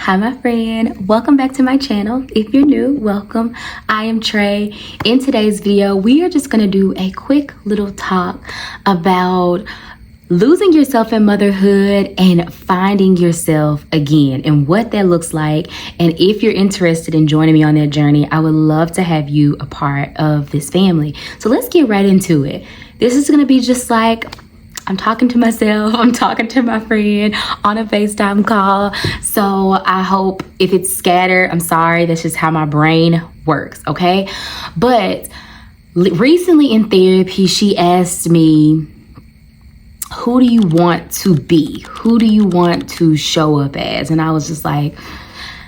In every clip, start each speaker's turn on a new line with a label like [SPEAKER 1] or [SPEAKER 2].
[SPEAKER 1] Hi, my friend. Welcome back to my channel. If you're new, welcome. I am Trey. In today's video, we are just going to do a quick little talk about losing yourself in motherhood and finding yourself again and what that looks like. And if you're interested in joining me on that journey, I would love to have you a part of this family. So let's get right into it. This is going to be just like I'm talking to myself, I'm talking to my friend on a FaceTime call. So I hope if it's scattered, I'm sorry, that's just how my brain works, okay? But recently in therapy, she asked me, who do you want to be? Who do you want to show up as? And I was just like,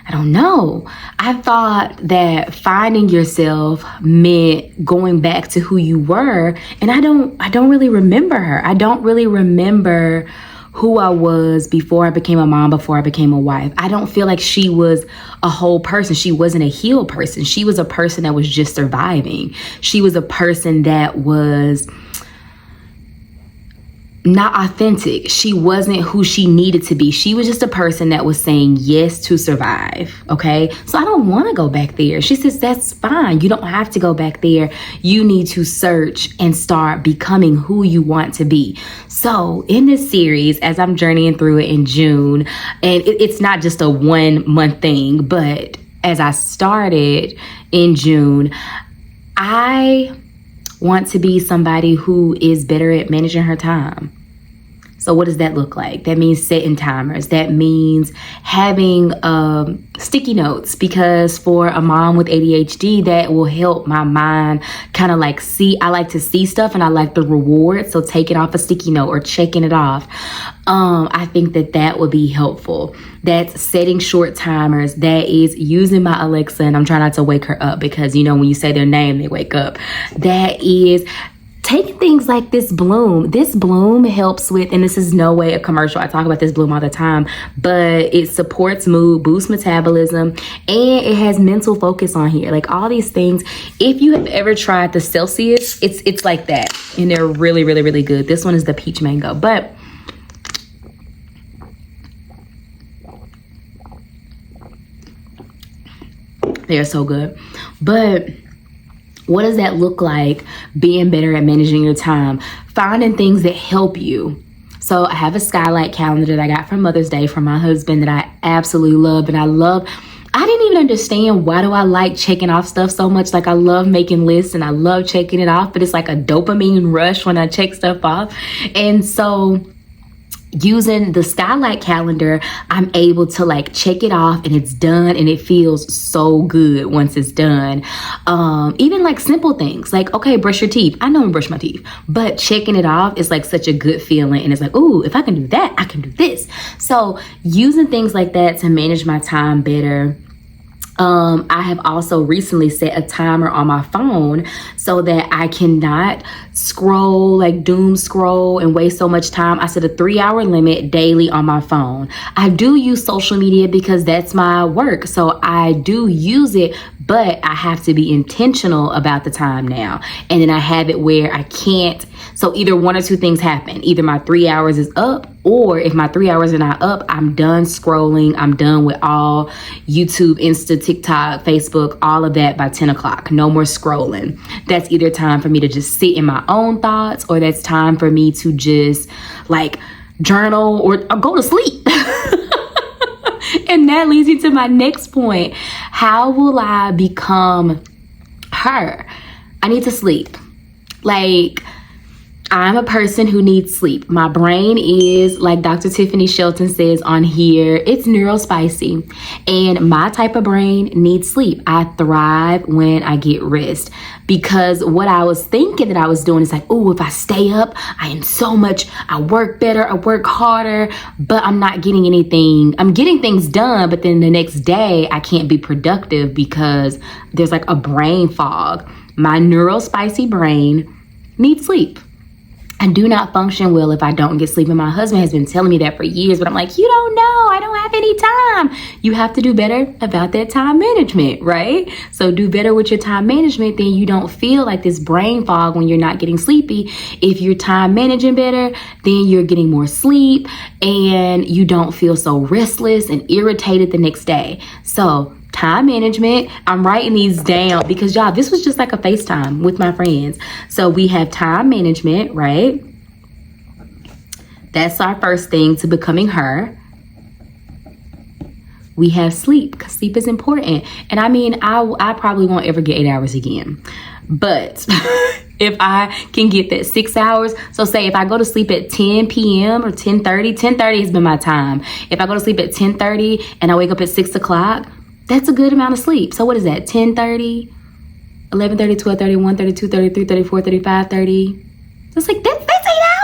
[SPEAKER 1] I don't know. I thought that finding yourself meant going back to who you were, and I don't really remember her. I don't really remember who I was before I became a mom, before I became a wife. I don't feel like she was a whole person. She wasn't a healed person. She was a person that was just surviving. She was a person that was not authentic. She wasn't who she needed to be. She was just a person that was saying yes to survive. Okay. So I don't want to go back there. She says, that's fine. You don't have to go back there. You need to search and start becoming who you want to be. So in this series, as I'm journeying through it in June, and it's not just a 1 month thing, but as I started in June, I want to be somebody who is better at managing her time. So what does that look like? That means setting timers. That means having sticky notes, because for a mom with ADHD, that will help my mind kind of like see. I like to see stuff and I like the reward. So taking off a sticky note or checking it off. I think that would be helpful. That's setting short timers. That is using my Alexa, and I'm trying not to wake her up because, you know, when you say their name, they wake up. That is taking things like this bloom. This bloom helps with, and this is no way a commercial, I talk about this bloom all the time, but it supports mood, boosts metabolism, and it has mental focus on here. Like all these things. If you have ever tried the Celsius, it's like that. And they're really, really, really good. This one is the peach mango, but they're so good. But what does that look like, being better at managing your time? Finding things that help you. So I have a skylight calendar that I got for Mother's Day from my husband that I absolutely love. And I didn't even understand why do I like checking off stuff so much. Like I love making lists and I love checking it off, but it's like a dopamine rush when I check stuff off. And so using the skylight calendar, I'm able to like check it off and it's done, and it feels so good once it's done. Even like simple things like, okay, brush your teeth. I know I brush my teeth, but checking it off is like such a good feeling. And it's like, ooh, if I can do that, I can do this. So using things like that to manage my time better. I have also recently set a timer on my phone so that I cannot scroll, like doom scroll and waste so much time. I set a 3-hour limit daily on my phone. I do use social media because that's my work. So I do use it, but I have to be intentional about the time now. And then I have it where I can't. So either one or two things happen. Either my 3 hours is up, or if my 3 hours are not up, I'm done scrolling. I'm done with all YouTube, Insta, TikTok, Facebook, all of that by 10 o'clock. No more scrolling. That's either time for me to just sit in my own thoughts, or that's time for me to just like journal or go to sleep. And that leads me to my next point. How will I become her? I need to sleep. Like, I'm a person who needs sleep. My brain is, like Dr. Tiffany Shelton says on here, it's neurospicy. And my type of brain needs sleep. I thrive when I get rest. Because what I was thinking that I was doing is like, oh, if I stay up, I work better, I work harder, but I'm not getting anything. I'm getting things done, but then the next day I can't be productive because there's like a brain fog. My neurospicy brain needs sleep. I do not function well if I don't get sleep. And my husband has been telling me that for years, but I'm like, you don't know, I don't have any time. You have to do better about that time management, right? So do better with your time management, then you don't feel like this brain fog when you're not getting sleepy. If you're time managing better, then you're getting more sleep and you don't feel so restless and irritated the next day. So time management, I'm writing these down because y'all, this was just like a FaceTime with my friends. So we have time management, right? That's our first thing to becoming her. We have sleep, because sleep is important. And I mean, I probably won't ever get 8 hours again. But if I can get that 6 hours, so say if I go to sleep at 10 p.m. or 10:30 has been my time. If I go to sleep at 10:30 and I wake up at 6 o'clock, that's a good amount of sleep. So what is that? 10:30, 11:30, 12:30, 1:30, 2:30, 3:30, 4:30, 5:30. It's like that's 8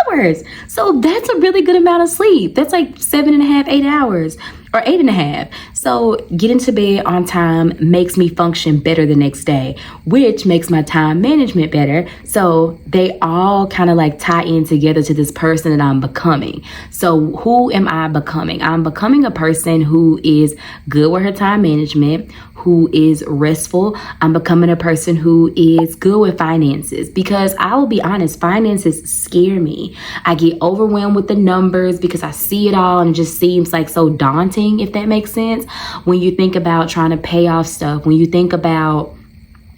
[SPEAKER 1] hours. So that's a really good amount of sleep. That's like 7.5, 8 hours, or 8.5. So getting to bed on time makes me function better the next day, which makes my time management better. So they all kind of like tie in together to this person that I'm becoming. So who am I becoming? I'm becoming a person who is good with her time management, who is restful. I'm becoming a person who is good with finances, because I will be honest, finances scare me. I get overwhelmed with the numbers because I see it all and it just seems like so daunting, if that makes sense. When you think about trying to pay off stuff, when you think about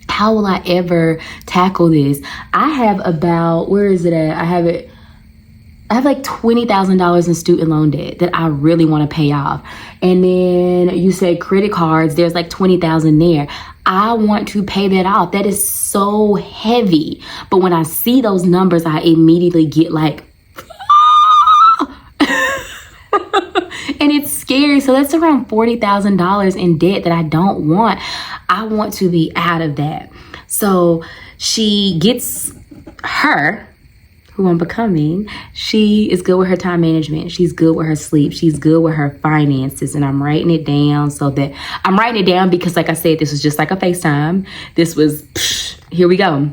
[SPEAKER 1] how will I ever tackle this? I have about, where is it at? I have like $20,000 in student loan debt that I really want to pay off. And then you say credit cards, there's like 20,000 there. I want to pay that off. That is so heavy. But when I see those numbers, I immediately get like, and it's scary. So that's around $40,000 in debt that I don't want. I want to be out of that. So she gets her, who I'm becoming, she is good with her time management. She's good with her sleep. She's good with her finances. And I'm writing it down I'm writing it down because, like I said, this was just like a FaceTime. This was, here we go.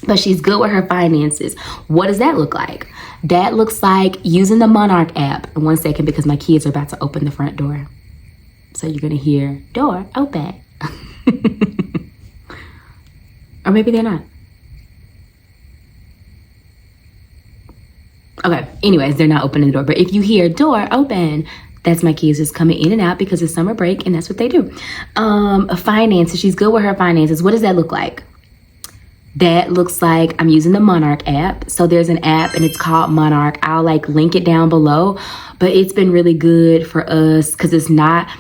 [SPEAKER 1] But she's good with her finances. What does that look like? That looks like using the Monarch app. In 1 second, because my kids are about to open the front door. So you're going to hear, door open. Or maybe they're not. Okay, anyways, they're not opening the door. But if you hear door open, that's my kids just coming in and out because it's summer break and that's what they do. Finances, she's good with her finances. What does that look like? That looks like I'm using the Monarch app. So there's an app and it's called Monarch. I'll like link it down below, but it's been really good for us because it's not,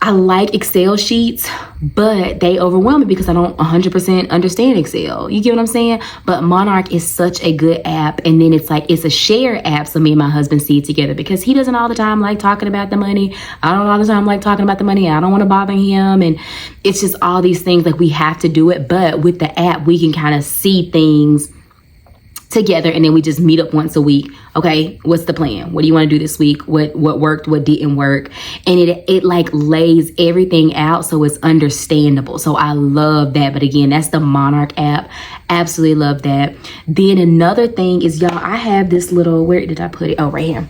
[SPEAKER 1] I like Excel sheets, but they overwhelm me because I don't 100% understand Excel. You get what I'm saying? But Monarch is such a good app. And then it's like, it's a share app. So me and my husband see it together because he doesn't all the time like talking about the money. I don't all the time like talking about the money. I don't want to bother him. And it's just all these things, like we have to do it. But with the app, we can kind of see things together, and then we just meet up once a week. Okay, what's the plan? What do you want to do this week? What worked? What didn't work? And it like lays everything out so it's understandable. So I love that. But again, that's the Monarch app. Absolutely love that. Then another thing is, y'all, I have this little, where did I put it? Oh, right here.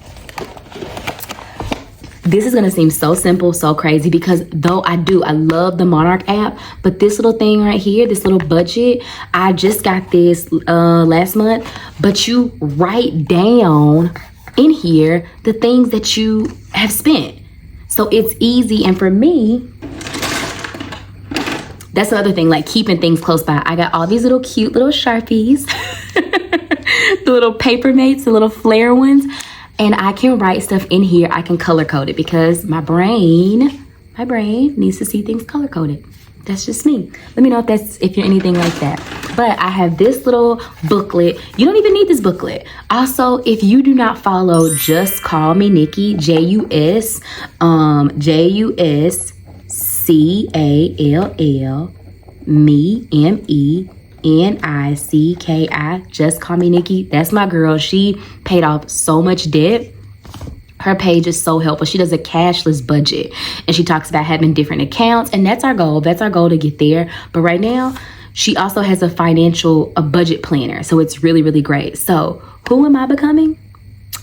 [SPEAKER 1] This is going to seem so simple, so crazy, because though I love the Monarch app, but this little thing right here, this little budget, I just got this last month, but you write down in here the things that you have spent. So it's easy. And for me, that's the other thing, like keeping things close by. I got all these little cute little Sharpies, the little paper mates, the little flare ones. And I can write stuff in here. I can color code it because my brain needs to see things color coded. That's just me. Let me know if you're anything like that. But I have this little booklet. You don't even need this booklet. Also, if you do not follow Just Call Me Nikki, JUSCALL, me, MENICKI, Just Call Me Nikki. That's my girl. She paid off so much debt. Her page is so helpful. She does a cashless budget and she talks about having different accounts, and that's our goal. That's our goal, to get there. But right now, She also has a budget planner. So it's really, really great. So who am I becoming?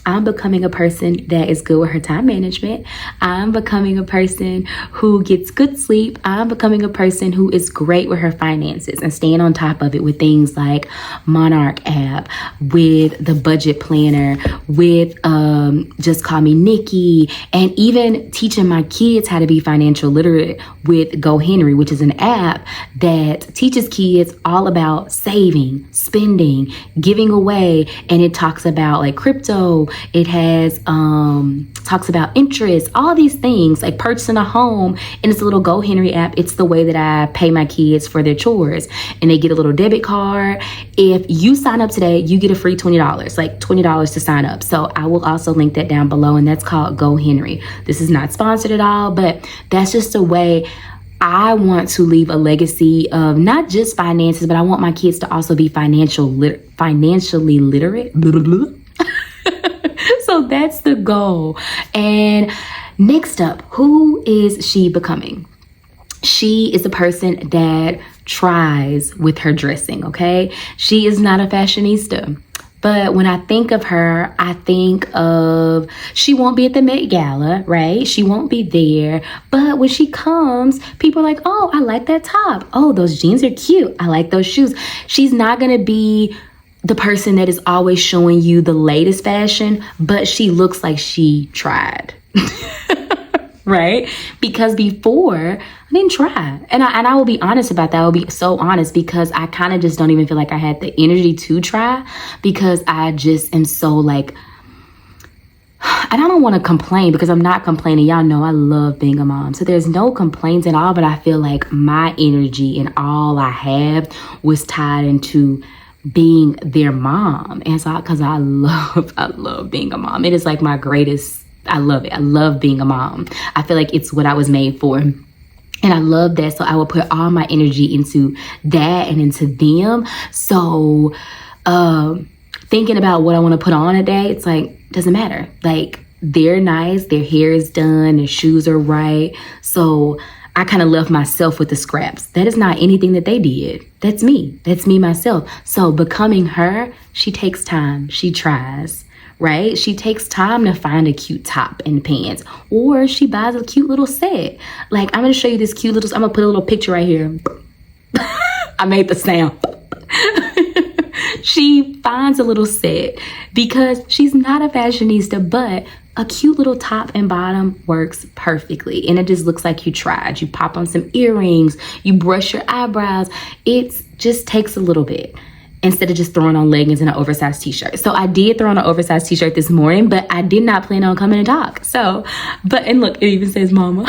[SPEAKER 1] I'm becoming a person that is good with her time management. I'm becoming a person who gets good sleep. I'm becoming a person who is great with her finances and staying on top of it with things like Monarch app, with the budget planner, with Just Call Me Nikki, and even teaching my kids how to be financial literate with Go Henry, which is an app that teaches kids all about saving, spending, giving away, and it talks about like crypto. It has talks about interest, all these things, like purchasing a home. And it's a little Go Henry app. It's the way that I pay my kids for their chores, and they get a little debit card. If you sign up today, you get a free $20, like $20 to sign up. So I will also link that down below, and that's called Go Henry. This is not sponsored at all, but that's just a way I want to leave a legacy of not just finances, but I want my kids to also be financially literate. So that's the goal. And next up, who is she becoming? She is a person that tries with her dressing, okay? She is not a fashionista. But when I think of her, I think of, she won't be at the Met Gala, right? She won't be there. But when she comes, people are like, oh, I like that top. Oh, those jeans are cute. I like those shoes. She's not going to be the person that is always showing you the latest fashion, but she looks like she tried. Right? Because before, I didn't try. And I will be honest about that. I will be so honest, because I kind of just don't even feel like I had the energy to try, because I just am so like, and I don't want to complain, because I'm not complaining. Y'all know I love being a mom. So there's no complaints at all, but I feel like my energy and all I have was tied into being their mom. And so, because I love being a mom. It is like my greatest, I love it. I love being a mom. I feel like it's what I was made for. And I love that. So I will put all my energy into that and into them. So thinking about what I want to put on a day, it's like, doesn't matter. Like, they're nice, their hair is done, their shoes are right. So I kind of left myself with the scraps. That is not anything that they did. That's me. That's me myself. So becoming her, she takes time. She tries, right? She takes time to find a cute top and pants, or she buys a cute little set. Like, I'm going to show you this cute little, I'm going to put a little picture right here. I made the sound. She finds a little set because she's not a fashionista, but a cute little top and bottom works perfectly. And it just looks like you tried. You pop on some earrings, you brush your eyebrows. It just takes a little bit instead of just throwing on leggings and an oversized t-shirt. So I did throw on an oversized t-shirt this morning, but I did not plan on coming to talk. So, and look, it even says mama.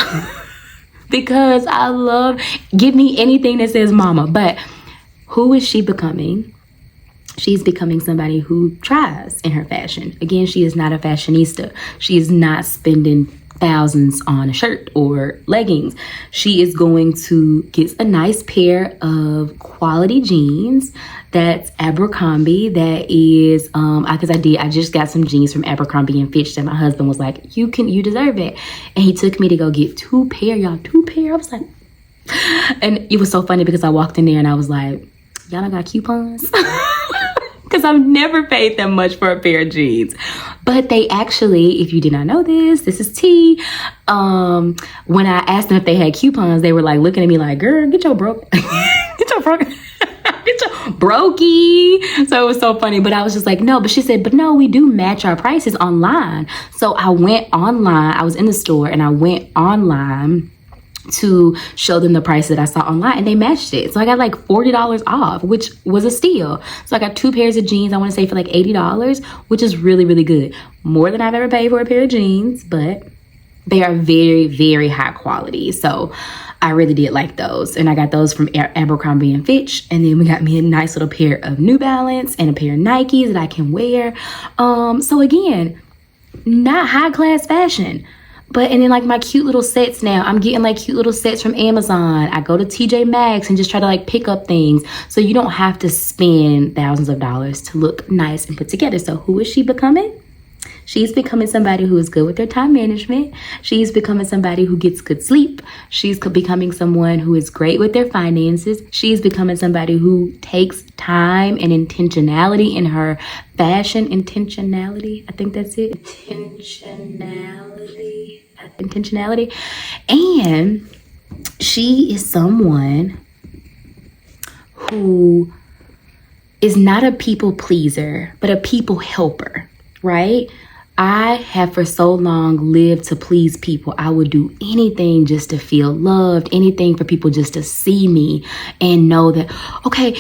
[SPEAKER 1] Because I love, give me anything that says mama. But who is she becoming? She's becoming somebody who tries in her fashion. Again, she is not a fashionista. She is not spending thousands on a shirt or leggings. She is going to get a nice pair of quality jeans. That's Abercrombie. That is, because I just got some jeans from Abercrombie and Fitch that my husband was like, you deserve it. And he took me to go get two pair. I was like, and it was so funny because I walked in there and I was like, y'all don't got coupons? Because I've never paid that much for a pair of jeans. But they actually, if you did not know this is T. When I asked them if they had coupons, they were like looking at me like, girl, get your brokey. So it was so funny. But I was just like, no. But she said, but no, we do match our prices online. So I went online. I was in the store and I went online to show them the price that I saw online, and they matched it. So I got like $40 off, which was a steal. So I got two pairs of jeans, I want to say for like $80, which is really, really good. More than I've ever paid for a pair of jeans, but they are very, very high quality. So I really did like those. And I got those from Abercrombie and Fitch. And then we got me a nice little pair of New Balance and a pair of Nikes that I can wear. So again, not high class fashion. But, and then like my cute little sets now, I'm getting like cute little sets from Amazon. I go to TJ Maxx and just try to like pick up things. So you don't have to spend thousands of dollars to look nice and put together. So who is she becoming? She's becoming somebody who is good with their time management. She's becoming somebody who gets good sleep. She's becoming someone who is great with their finances. She's becoming somebody who takes time and intentionality in her fashion. Intentionality, I think that's it. Intentionality. And she is someone who is not a people pleaser, but a people helper, right? I have for so long lived to please people. I would do anything just to feel loved, anything for people just to see me and know that, okay,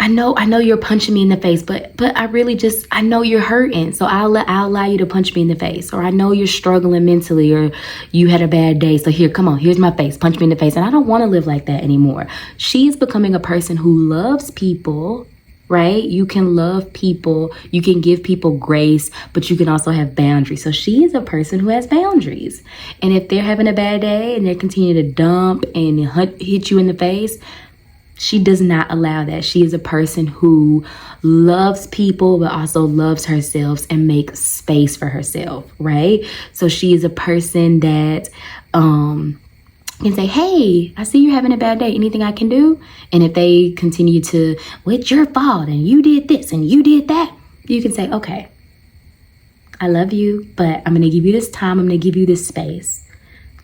[SPEAKER 1] I know you're punching me in the face, but I know you're hurting. So I'll allow you to punch me in the face. Or I know you're struggling mentally, or you had a bad day. So here, come on, here's my face, punch me in the face. And I don't want to live like that anymore. She's becoming a person who loves people, right? You can love people, you can give people grace, but you can also have boundaries. So she is a person who has boundaries. And if they're having a bad day and they continue to dump and hit you in the face, she does not allow that. She is a person who loves people, but also loves herself and makes space for herself, right? So she is a person that can say, hey, I see you're having a bad day. Anything I can do? And if they continue to, well, it's your fault and you did this and you did that, you can say, okay, I love you, but I'm going to give you this time. I'm going to give you this space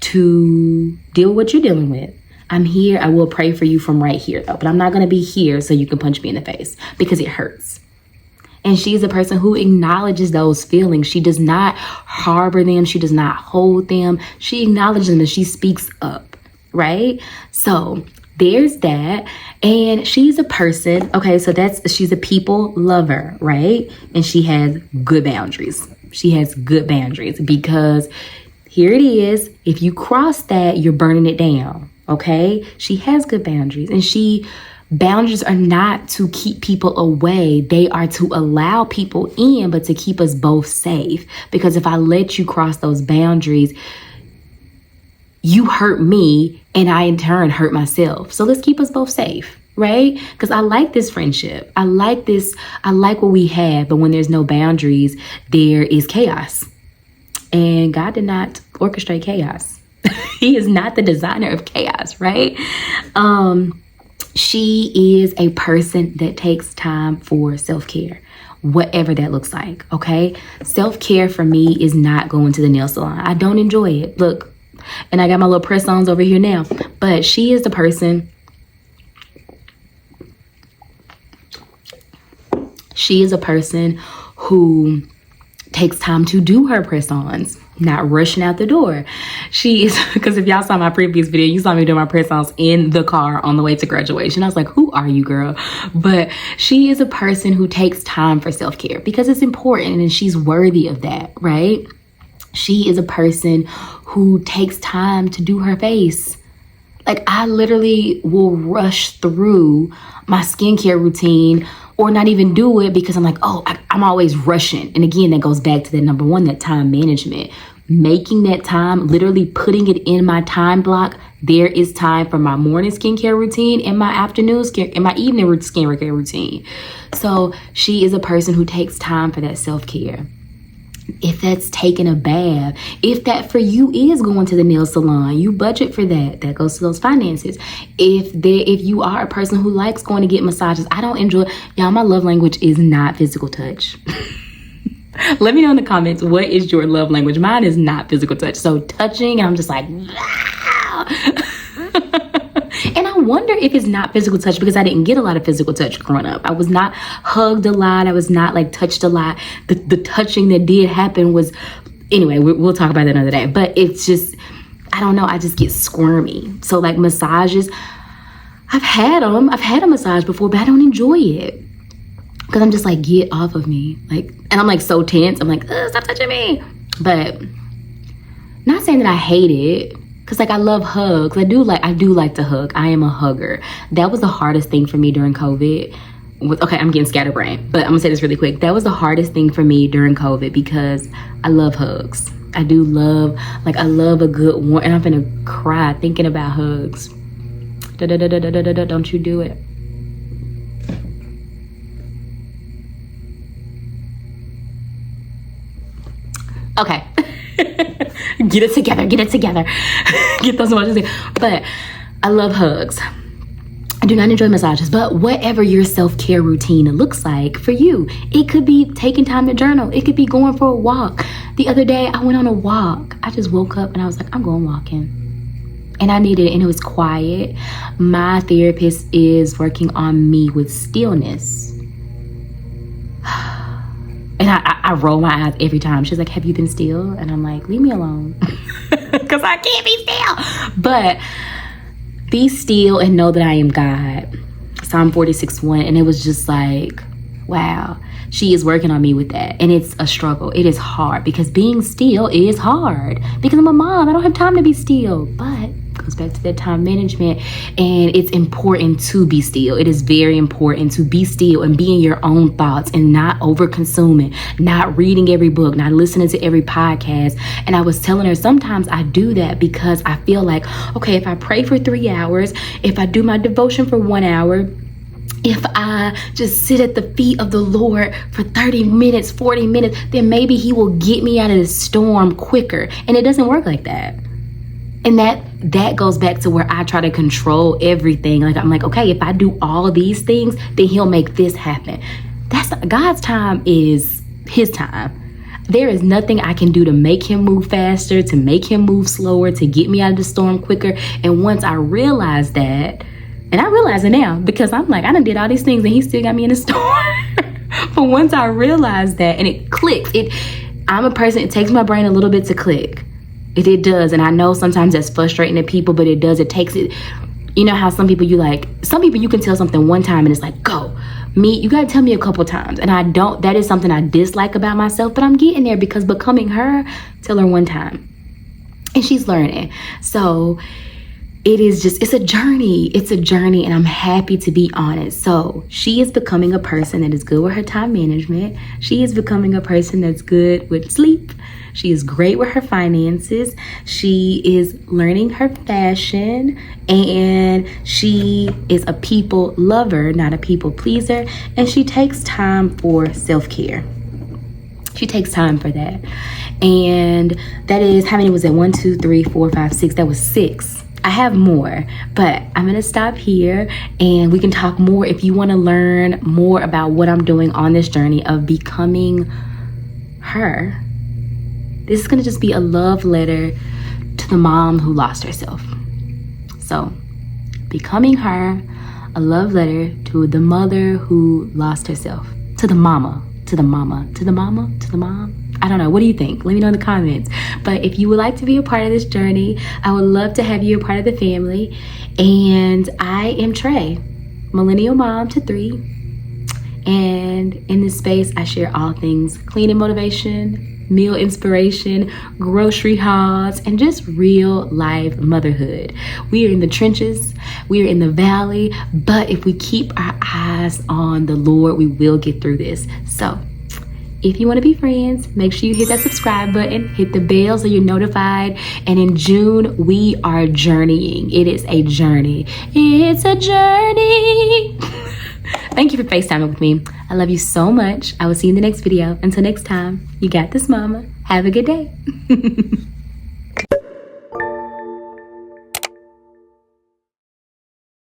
[SPEAKER 1] to deal with what you're dealing with. I'm here. I will pray for you from right here, though. But I'm not going to be here so you can punch me in the face because it hurts. And she's a person who acknowledges those feelings. She does not harbor them. She does not hold them. She acknowledges them and she speaks up, right? So there's that. And she's a person, okay, so she's a people lover, right? And she has good boundaries. She has good boundaries because here it is. If you cross that, you're burning it down. Okay, she has good boundaries, and boundaries are not to keep people away. They are to allow people in, but to keep us both safe. Because if I let you cross those boundaries, you hurt me and I in turn hurt myself. So let's keep us both safe, right? Because I like this friendship. I like what we have, but when there's no boundaries, there is chaos. And God did not orchestrate chaos. He is not the designer of chaos, right? She is a person that takes time for self-care, whatever that looks like, okay? Self-care for me is not going to the nail salon. I don't enjoy it. Look, and I got my little press-ons over here now, but she is the person. She is a person who takes time to do her press-ons, not rushing out the door. She is, because if y'all saw my previous video, you saw me do my press-ons in the car on the way to graduation. I was like, who are you, girl? But she is a person who takes time for self-care because it's important and she's worthy of that, right? She is a person who takes time to do her face. Like, I literally will rush through my skincare routine or not even do it because I'm like, I'm always rushing. And again, that goes back to that number one, that time management. Making that time, literally putting it in my time block. There is time for my morning skincare routine and my afternoon and my evening skincare routine. So she is a person who takes time for that self-care. If that's taking a bath, if that for you is going to the nail salon, you budget for that. That goes to those finances. If you are a person who likes going to get massages, I don't enjoy, y'all, my love language is not physical touch. Let me know in the comments, what is your love language? Mine is not physical touch. So touching, and I'm just like, wow. And I wonder if it's not physical touch because I didn't get a lot of physical touch growing up. I was not hugged a lot. I was not like touched a lot. The touching that did happen was, anyway, we'll talk about that another day. But it's just, I don't know. I just get squirmy. So like massages, I've had them. I've had a massage before, but I don't enjoy it. Because I'm just like, get off of me. Like, and I'm like so tense. I'm like, stop touching me. But not saying that I hate it. Because like I love hugs. I do like to hug. I am a hugger. That was the hardest thing for me during COVID. Okay, I'm getting scatterbrained. But I'm going to say this really quick. That was the hardest thing for me during COVID because I love hugs. I do love, like I love a good one. And I'm going to cry thinking about hugs. Don't you do it. Okay. Get it together. Get those emojis in. But I love hugs. I do not enjoy massages, but whatever your self-care routine looks like for you, it could be taking time to journal. It could be going for a walk. The other day, I went on a walk. I just woke up and I was like, I'm going walking. And I needed it, and it was quiet. My therapist is working on me with stillness. And I roll my eyes every time. She's like, have you been still? And I'm like, leave me alone. Because I can't be still. But be still and know that I am God. Psalm 46:1. And it was just like, wow, she is working on me with that. And it's a struggle. It is hard because being still is hard. Because I'm a mom. I don't have time to be still. But it goes back to that time management. And it's important to be still. It is very important to be still and be in your own thoughts and not over consuming, not reading every book, not listening to every podcast. And I was telling her sometimes I do that because I feel like, okay, if I pray for 3 hours, if I do my devotion for 1 hour, if I just sit at the feet of the Lord for 30 minutes, 40 minutes, then maybe he will get me out of the storm quicker. And it doesn't work like that. And that goes back to where I try to control everything. Like, I'm like, okay, if I do all these things, then he'll make this happen. God's time is his time. There is nothing I can do to make him move faster, to make him move slower, to get me out of the storm quicker. And once I realize that, and I realize it now because I'm like, I done did all these things and he still got me in the storm. But once I realize that and it clicks, I'm a person, it takes my brain a little bit to click. It does. And I know sometimes that's frustrating to people, but it does. It takes it. You know how some people you can tell something one time and it's like, go. Me, you got to tell me a couple times. And that is something I dislike about myself, but I'm getting there because becoming her, tell her one time. And she's learning. So it's a journey. It's a journey, and I'm happy to be on it. So she is becoming a person that is good with her time management. She is becoming a person that's good with sleep. She is great with her finances. She is learning her fashion, and she is a people lover, not a people pleaser. And she takes time for self-care. She takes time for that. And that is, how many was that? 1, 2, 3, 4, 5, 6. That was 6. I have more, but I'm going to stop here and we can talk more if you want to learn more about what I'm doing on this journey of becoming her. This is going to just be a love letter to the mom who lost herself. So, becoming her, a love letter to the mother who lost herself, to the mama, to the mama, to the mama, to the mom. I don't know. What do you think? Let me know in the comments. But if you would like to be a part of this journey, I would love to have you a part of the family. And I am Trey, millennial mom to 3. And in this space, I share all things cleaning motivation, meal inspiration, grocery hauls, and just real life motherhood. We are in the trenches. We are in the valley. But if we keep our eyes on the Lord, we will get through this. So, if you want to be friends, make sure you hit that subscribe button, hit the bell so you're notified. And in June, we are journeying. It is a journey. It's a journey. Thank you for FaceTiming with me. I love you so much. I will see you in the next video. Until next time, you got this, mama. Have a good day.